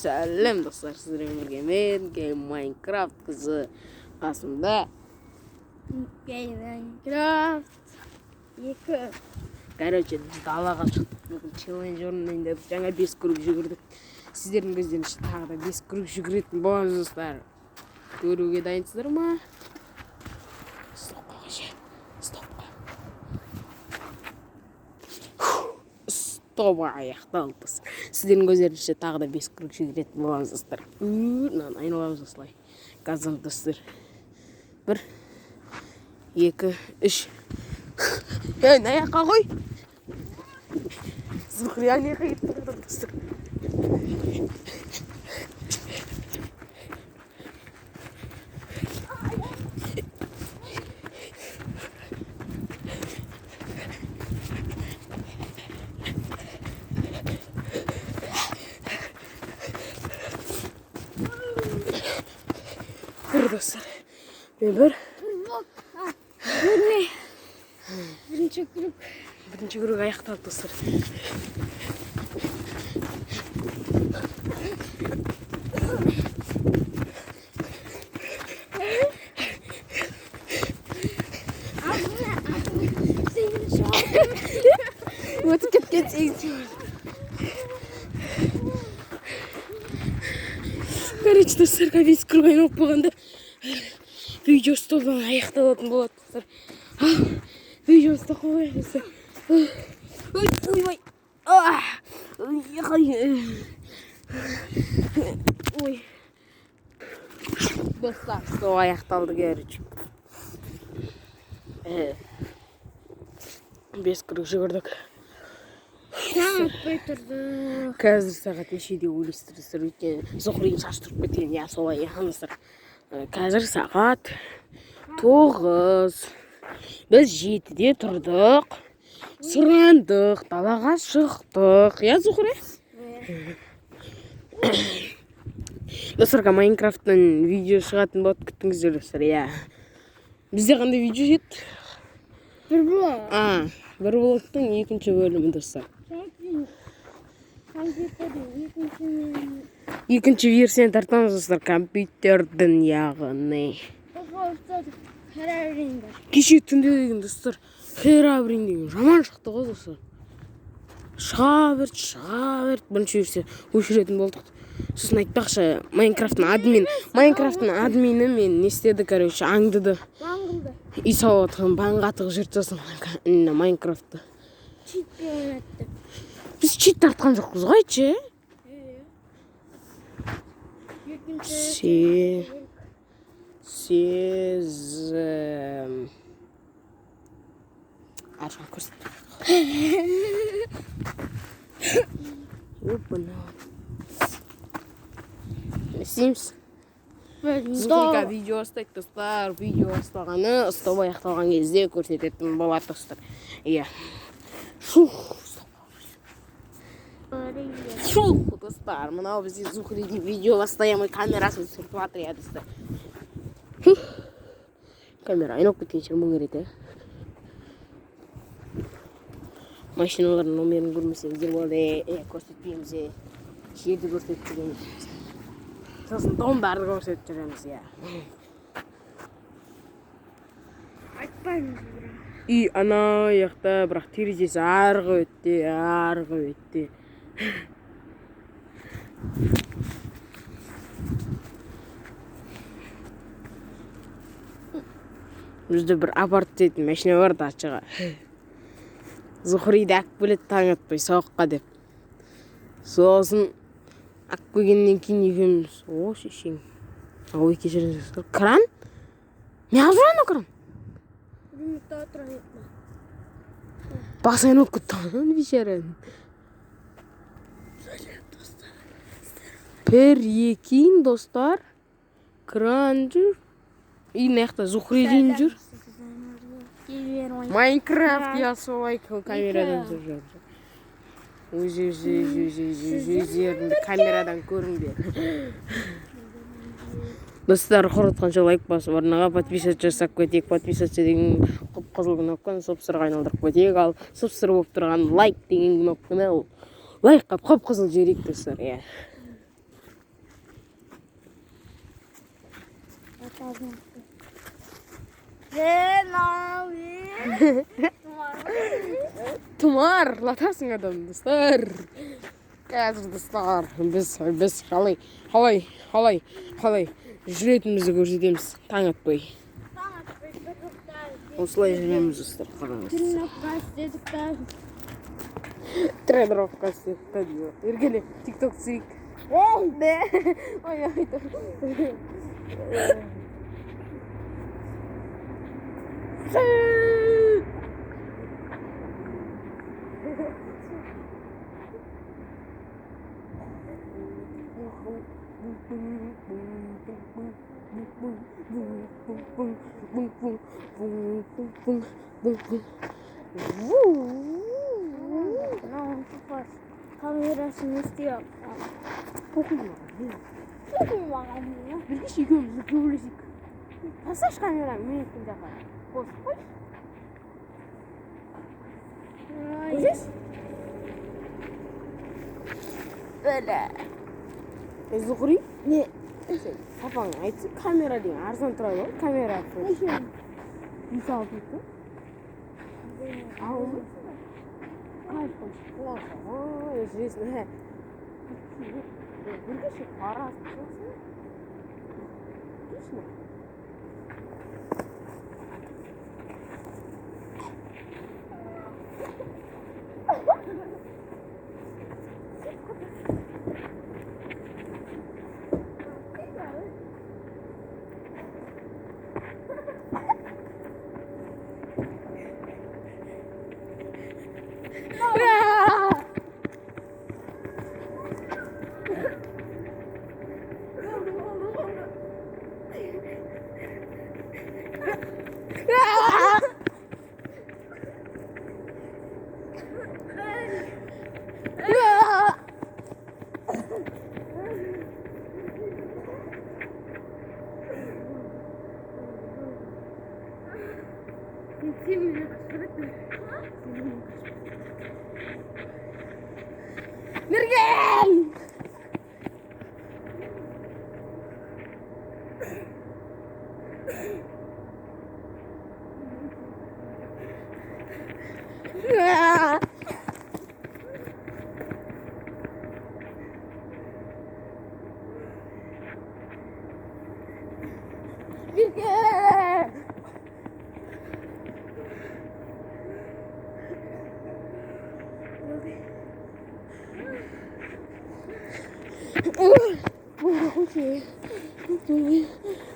Сәлем достар, сіздермен бірге мен Майнкрафт қызы қасымда. Майнкрафт 2. Короче, біз далаға шықтық. Челлендж орындайын дедік. Жаңа 5 круг жүгірдік. Сіздердің көздеріңізше тағы да 5 круг жүгіретін боламыз достар. Көруге дайынсыздар ма? Стоп, аяқталды достар. Сіздердің көздеріңізше тағы да 5 круг жүгіретін боламыз достар. Мынаны айналамыз осылай. Газдан достар. 1, 2, 3. Аяққа қой. Зухри аяққа кетті достар. Dostlar. Birinci grup аяқталды достар. Өтіп кеткен сегіз. Короче, достар, капец круг айналып болғанда видео столдан аяқталатын болады достар. Видеосы қойып достар. Ой. Ой. Достар, стол аяқталды короче. 5 круг жүгірдік. Қазір сағат нешеде ойластырдыңыздар, өйткені Зухридің шаш тұрып кеткен, я солай яғыңыздар. Қазір сағат 9. Біз 7-де тұрдық, сұрандық, далаға шықтық. Я, Зухри? Достарға Майнкрафттан видео шығатын болады, күттіңіздер достар, я. Бізде қандай видео жет? Бір блок. Бір блоктың екінші бөлімі достар. Екінші версияны тартамыз достар, компьютердің яғыны. Кеше түнде деген достар, Херабрин деген жаман шықты ғой достар. Шыға берді, бірінші версия өшіретін болдық. Сосын айтпақшы, Майнкрафттың админі мен не істеді, короче, аңдыды. Үй салуатқан банғатығы жүрді сосын Майнкрафтты. Біз чит тартқан жоқпыз ғой, че? Сезім. Аршан көрсет. Опына. Симс. Зухриға видео ұстайды достар. Видео ұстағаны, ұстау аяқталған кезде көрсететін болады достар. Иә. Шух, достар. Мынау бізде Зухридің видео бастаймай камерасын түсіріп жатыр, я достар. Камера айналып кеткен шығар мың рет, машиналардың номерін көрмесеңіздер болады, көрсетпейміз, жерді көрсетіп жүреміз. Сосын домдарды көрсетіп жүреміз, я. Айтпаймыз, Үй ана яқта, бірақ терезесі арғы өтті. Бізде бір апарт дейтін машина бар дачаға. Зухриді әкіп келеді таң атпай соққа деп. Сосын әкіп келгеннен кейін екеуміз, о шешең. Ой кешіріңіз. Кран? Не алып жүр ана кран? Жұмытта отырайын. Басы айналып кетті ана бейшараны. Перекин достар. Кран жүр. И мына Зухриден жүр. Майнкрафт, я солай камерадан жүріп. Өздеріңді камерадан көріңдер. Достар, құрытқанша лайк басып, арнаға подписаться жасап кетейік. Подписаться деген қып-қызыл кнопканы сұп-сырға айналдырып кетейік. Ал сұп-сыр болып тұрған лайк деген кнопканы лайкқа қып-қызыл жіберейік достар. Тұмар, латасың адам, достар. Қазір достар, біз қалай жүретінімізді көрсетеміз, таң атпай. Осылай жүреміз, достар, қараңыз. Тренировка істедік, ергеле, тик-ток түсейік. Ой, айтыр. Kamerasını istiyor. Birге екеумізді төбелесейік. Пассаж камераны мен еттім жаққа. Қосып қой. Здесь? Зұғри? Не? Папаң айтсы, камера деген арзан тұрады ғой, камера арқылы. Мысалы дейді. Ал ма? Айфон шықпыласа. Жүресің. Бірге шек парасын соқсын. Отлично. Mergen!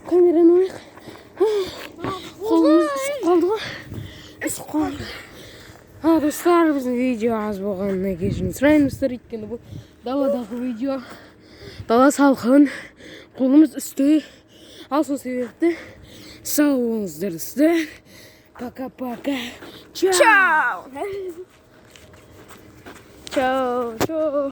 Kamerаны ойық. Қолымыз үсіп қалды ғой. Үсіп қалды. Достар, біздің видео аз болғанына кешірім сұраймыздар, өйткені бұл даладағы видео. Дала салқын, қолымыз үсті. Ал сол себепті сау болыңыздар, достар. Пока-пока. Чао! Чао.